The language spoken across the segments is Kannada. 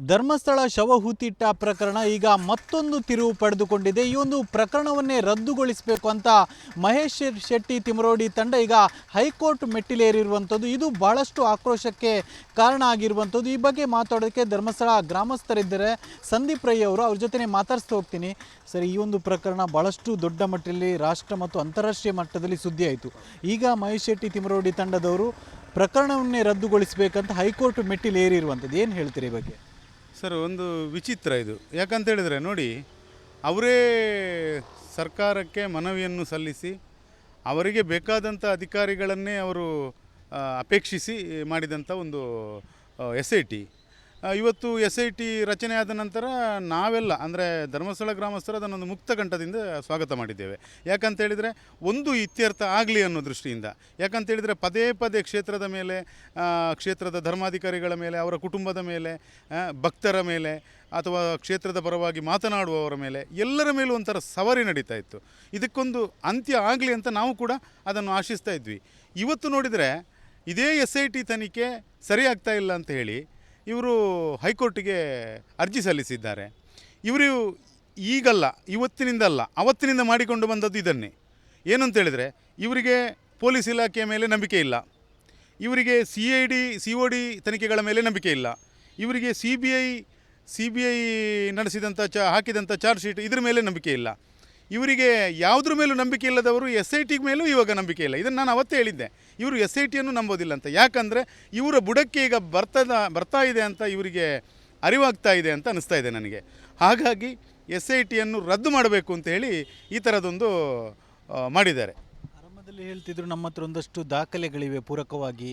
ಧರ್ಮಸ್ಥಳ ಶವಹೂತಿಟ್ಟ ಪ್ರಕರಣ ಈಗ ಮತ್ತೊಂದು ತಿರುವು ಪಡೆದುಕೊಂಡಿದೆ. ಈ ಒಂದು ಪ್ರಕರಣವನ್ನೇ ರದ್ದುಗೊಳಿಸಬೇಕು ಅಂತ ಮಹೇಶ್ ಶೆಟ್ಟಿ ತಿಮರೋಡಿ ತಂಡ ಈಗ ಹೈಕೋರ್ಟ್ ಮೆಟ್ಟಿಲೇರಿರುವಂಥದ್ದು. ಇದು ಬಹಳಷ್ಟು ಆಕ್ರೋಶಕ್ಕೆ ಕಾರಣ ಆಗಿರುವಂಥದ್ದು. ಈ ಬಗ್ಗೆ ಮಾತಾಡೋದಕ್ಕೆ ಧರ್ಮಸ್ಥಳ ಗ್ರಾಮಸ್ಥರಿದ್ದಾರೆ. ಸಂದೀಪ್ ರೈ ಅವರು, ಅವ್ರ ಜೊತೆ ಮಾತಾಡಿಸ್ತಾ ಹೋಗ್ತೀನಿ. ಸರಿ, ಈ ಒಂದು ಪ್ರಕರಣ ಭಾಳಷ್ಟು ದೊಡ್ಡ ಮಟ್ಟದಲ್ಲಿ ರಾಷ್ಟ್ರ ಮತ್ತು ಅಂತಾರಾಷ್ಟ್ರೀಯ ಮಟ್ಟದಲ್ಲಿ ಸುದ್ದಿ ಆಯಿತು. ಈಗ ಮಹೇಶ್ ಶೆಟ್ಟಿ ತಿಮರೋಡಿ ತಂಡದವರು ಪ್ರಕರಣವನ್ನೇ ರದ್ದುಗೊಳಿಸಬೇಕಂತ ಹೈಕೋರ್ಟ್ ಮೆಟ್ಟಿಲೇರಿರುವಂಥದ್ದು. ಏನು ಹೇಳ್ತೀರಿ ಈ ಬಗ್ಗೆ? ಸರ್, ಒಂದು ವಿಚಿತ್ರ ಇದು. ಯಾಕಂತ ಹೇಳಿದರೆ ನೋಡಿ, ಅವರೇ ಸರ್ಕಾರಕ್ಕೆ ಮನವಿಯನ್ನು ಸಲ್ಲಿಸಿ ಅವರಿಗೆ ಬೇಕಾದಂಥ ಅಧಿಕಾರಿಗಳನ್ನೇ ಅವರು ಅಪೇಕ್ಷಿಸಿ ಮಾಡಿದಂಥ ಒಂದು SIT. ಇವತ್ತು SIT ರಚನೆ ಆದ ನಂತರ ನಾವೆಲ್ಲ ಅಂದರೆ ಧರ್ಮಸ್ಥಳ ಗ್ರಾಮಸ್ಥರು ಅದನ್ನೊಂದು ಮುಕ್ತ ಕಂಠದಿಂದ ಸ್ವಾಗತ ಮಾಡಿದ್ದೇವೆ. ಯಾಕಂತೇಳಿದರೆ ಒಂದು ಇತ್ಯರ್ಥ ಆಗಲಿ ಅನ್ನೋ ದೃಷ್ಟಿಯಿಂದ. ಯಾಕಂತೇಳಿದರೆ ಪದೇ ಪದೇ ಕ್ಷೇತ್ರದ ಮೇಲೆ, ಕ್ಷೇತ್ರದ ಧರ್ಮಾಧಿಕಾರಿಗಳ ಮೇಲೆ, ಅವರ ಕುಟುಂಬದ ಮೇಲೆ, ಭಕ್ತರ ಮೇಲೆ ಅಥವಾ ಕ್ಷೇತ್ರದ ಪರವಾಗಿ ಮಾತನಾಡುವವರ ಮೇಲೆ ಎಲ್ಲರ ಮೇಲೂ ಒಂಥರ ಸವಾರಿ ನಡೀತಾ ಇತ್ತು. ಇದಕ್ಕೊಂದು ಅಂತ್ಯ ಆಗಲಿ ಅಂತ ನಾವು ಕೂಡ ಅದನ್ನು ಆಶಿಸ್ತಾ ಇದ್ವಿ. ಇವತ್ತು ನೋಡಿದರೆ ಇದೇ SIT ತನಿಖೆ ಸರಿಯಾಗ್ತಾ ಇಲ್ಲ ಅಂತ ಹೇಳಿ ಇವರು ಹೈಕೋರ್ಟಿಗೆ ಅರ್ಜಿ ಸಲ್ಲಿಸಿದ್ದಾರೆ. ಇವರು ಈಗಲ್ಲ, ಇವತ್ತಿನಿಂದಲ್ಲ, ಅವತ್ತಿನಿಂದ ಮಾಡಿಕೊಂಡು ಬಂದದ್ದು ಇದನ್ನೇ. ಏನು ಅಂತೇಳಿದರೆ, ಇವರಿಗೆ ಪೊಲೀಸ್ ಇಲಾಖೆಯ ಮೇಲೆ ನಂಬಿಕೆ ಇಲ್ಲ, ಇವರಿಗೆ COD ತನಿಖೆಗಳ ಮೇಲೆ ನಂಬಿಕೆ ಇಲ್ಲ, ಇವರಿಗೆ CBI ನಡೆಸಿದಂಥ ಹಾಕಿದಂಥ ಚಾರ್ಜ್ ಶೀಟ್ ಇದ್ರ ಮೇಲೆ ನಂಬಿಕೆ ಇಲ್ಲ. ಇವರಿಗೆ ಯಾವುದ್ರ ಮೇಲೂ ನಂಬಿಕೆ ಇಲ್ಲದವರು SIT ಮೇಲೂ ಇವಾಗ ನಂಬಿಕೆ ಇಲ್ಲ. ಇದನ್ನು ನಾನು ಅವತ್ತೇ ಹೇಳಿದ್ದೆ, ಇವರು SITಯನ್ನು ನಂಬೋದಿಲ್ಲ ಅಂತ. ಯಾಕಂದರೆ ಇವರ ಬುಡಕ್ಕೆ ಈಗ ಬರ್ತಾ ಇದೆ ಅಂತ ಇವರಿಗೆ ಅರಿವಾಗ್ತಾ ಇದೆ ಅಂತ ಅನಿಸ್ತಾ ಇದೆ ನನಗೆ. ಹಾಗಾಗಿ SITಯನ್ನು ರದ್ದು ಮಾಡಬೇಕು ಅಂತ ಹೇಳಿ ಈ ಥರದೊಂದು ಮಾಡಿದ್ದಾರೆ. ಆರಂಭದಲ್ಲಿ ಹೇಳ್ತಿದ್ರು, ನಮ್ಮ ಹತ್ರ ಒಂದಷ್ಟು ದಾಖಲೆಗಳಿವೆ ಪೂರಕವಾಗಿ,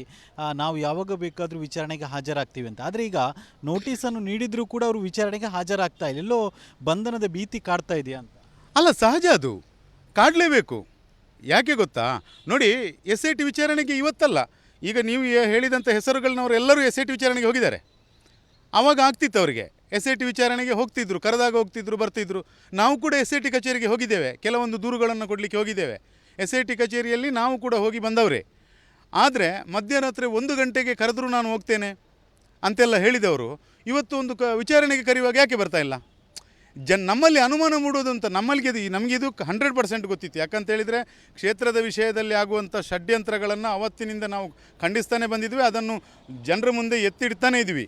ನಾವು ಯಾವಾಗ ಬೇಕಾದರೂ ವಿಚಾರಣೆಗೆ ಹಾಜರಾಗ್ತೀವಿ ಅಂತ. ಆದರೆ ಈಗ ನೋಟಿಸನ್ನು ನೀಡಿದರೂ ಕೂಡ ಅವರು ವಿಚಾರಣೆಗೆ ಹಾಜರಾಗ್ತಾ ಇಲ್ಲ. ಎಲ್ಲೋ ಬಂಧನದ ಭೀತಿ ಕಾಡ್ತಾ ಇದೆಯಾ ಅಂತ? ಅಲ್ಲ, ಸಹಜ, ಅದು ಕಾಡಲೇಬೇಕು. ಯಾಕೆ ಗೊತ್ತಾ ನೋಡಿ, SIT ವಿಚಾರಣೆಗೆ ಇವತ್ತಲ್ಲ, ಈಗ ನೀವು ಹೇಳಿದಂಥ ಹೆಸರುಗಳನ್ನವರು ಎಲ್ಲರೂ SIT ವಿಚಾರಣೆಗೆ ಹೋಗಿದ್ದಾರೆ. ಆವಾಗ ಆಗ್ತಿತ್ತು ಅವರಿಗೆ, SIT ವಿಚಾರಣೆಗೆ ಹೋಗ್ತಿದ್ರು, ಕರೆದಾಗ ಹೋಗ್ತಿದ್ರು, ಬರ್ತಿದ್ರು. ನಾವು ಕೂಡ SIT ಕಚೇರಿಗೆ ಹೋಗಿದ್ದೇವೆ, ಕೆಲವೊಂದು ದೂರುಗಳನ್ನು ಕೊಡಲಿಕ್ಕೆ ಹೋಗಿದ್ದೇವೆ. SIT ಕಚೇರಿಯಲ್ಲಿ ನಾವು ಕೂಡ ಹೋಗಿ ಬಂದವರೇ. ಆದರೆ ಮಧ್ಯರಾತ್ರಿ 1 ಗಂಟೆಗೆ ಕರೆದರೂ ನಾನು ಹೋಗ್ತೇನೆ ಅಂತೆಲ್ಲ ಹೇಳಿದವರು ಇವತ್ತು ಒಂದು ವಿಚಾರಣೆಗೆ ಕರೆಯುವಾಗ ಯಾಕೆ ಬರ್ತಾ ಇಲ್ಲ? ನಮ್ಮಲ್ಲಿ ಅನುಮಾನ ಮೂಡೋದು ಅಂತ ನಮಗಿದು 100% ಗೊತ್ತಿತ್ತು. ಯಾಕಂತೇಳಿದರೆ ಕ್ಷೇತ್ರದ ವಿಷಯದಲ್ಲಿ ಆಗುವಂಥ ಷಡ್ಯಂತ್ರಗಳನ್ನು ಅವತ್ತಿನಿಂದ ನಾವು ಖಂಡಿಸ್ತಾನೆ ಬಂದಿದ್ವಿ, ಅದನ್ನು ಜನರ ಮುಂದೆ ಎತ್ತಿಡ್ತಾನೇ ಇದ್ವಿ.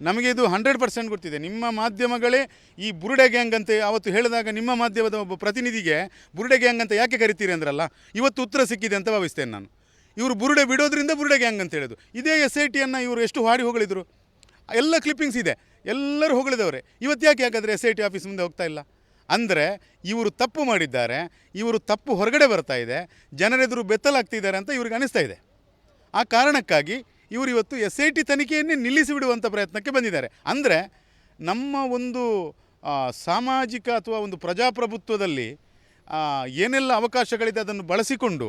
ನಮಗೆ ಇದು 100% ಗೊತ್ತಿದೆ. ನಿಮ್ಮ ಮಾಧ್ಯಮಗಳೇ ಈ ಬುರುಡೆ ಗ್ಯಾಂಗ್ ಅಂತ ಅವತ್ತು ಹೇಳಿದಾಗ ನಿಮ್ಮ ಮಾಧ್ಯಮದ ಒಬ್ಬ ಪ್ರತಿನಿಧಿಗೆ ಬುರುಡೆ ಗ್ಯಾಂಗ್ ಅಂತ ಯಾಕೆ ಕರಿತೀರಿ ಅಂದ್ರಲ್ಲ, ಇವತ್ತು ಉತ್ತರ ಸಿಕ್ಕಿದೆ ಅಂತ ಭಾವಿಸ್ತೇನೆ ನಾನು. ಇವರು ಬುರುಡೆ ಬಿಡೋದ್ರಿಂದ ಬುರುಡೆ ಗ್ಯಾಂಗ್ ಅಂತ ಹೇಳೋದು. ಇದೇ SITಯನ್ನು ಇವರು ಎಷ್ಟು ಹಾಡಿ ಹೊಗಳಿದ್ರು, ಎಲ್ಲ ಕ್ಲಿಪ್ಪಿಂಗ್ಸ್ ಇದೆ, ಎಲ್ಲರೂ ಹೊಗಳಿದವರೇ. ಇವತ್ತು ಯಾಕಾದರೆ SIT ಆಫೀಸ್ ಮುಂದೆ ಹೋಗ್ತಾ ಇಲ್ಲ ಅಂದರೆ ಇವರು ತಪ್ಪು ಮಾಡಿದ್ದಾರೆ, ಇವರು ತಪ್ಪು ಹೊರಗಡೆ ಬರ್ತಾ ಇದೆ, ಜನರೆದುರು ಬೆತ್ತಲಾಗ್ತಿದ್ದಾರೆ ಅಂತ ಇವ್ರಿಗೆ ಅನಿಸ್ತಾ ಇದೆ. ಆ ಕಾರಣಕ್ಕಾಗಿ ಇವರು ಇವತ್ತು SIT ತನಿಖೆಯನ್ನೇ ನಿಲ್ಲಿಸಿಬಿಡುವಂಥ ಪ್ರಯತ್ನಕ್ಕೆ ಬಂದಿದ್ದಾರೆ. ಅಂದರೆ ನಮ್ಮ ಒಂದು ಸಾಮಾಜಿಕ ಅಥವಾ ಒಂದು ಪ್ರಜಾಪ್ರಭುತ್ವದಲ್ಲಿ ಏನೆಲ್ಲ ಅವಕಾಶಗಳಿದೆ ಅದನ್ನು ಬಳಸಿಕೊಂಡು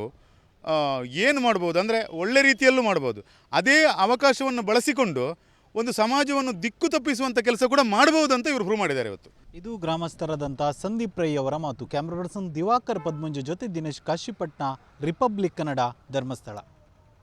ಏನು ಮಾಡ್ಬೋದು ಅಂದರೆ ಒಳ್ಳೆ ರೀತಿಯಲ್ಲೂ ಮಾಡ್ಬೋದು. ಅದೇ ಅವಕಾಶವನ್ನು ಬಳಸಿಕೊಂಡು ಒಂದು ಸಮಾಜವನ್ನು ದಿಕ್ಕು ತಪ್ಪಿಸುವಂಥ ಕೆಲಸ ಕೂಡ ಮಾಡಬಹುದು ಅಂತ ಇವರು ಪ್ರೂವ್ ಮಾಡಿದ್ದಾರೆ ಇವತ್ತು. ಇದು ಗ್ರಾಮಸ್ಥರಾದಂಥ ಸಂದೀಪ್ ರೈ ಅವರ ಮಾತು. ಕ್ಯಾಮ್ರಾ ಪರ್ಸನ್ ದಿವಾಕರ್ ಪದ್ಮಂಜು ಜೊತೆ ದಿನೇಶ್ ಕಾಶಿಪಟ್ನ, ರಿಪಬ್ಲಿಕ್ ಕನ್ನಡ, ಧರ್ಮಸ್ಥಳ.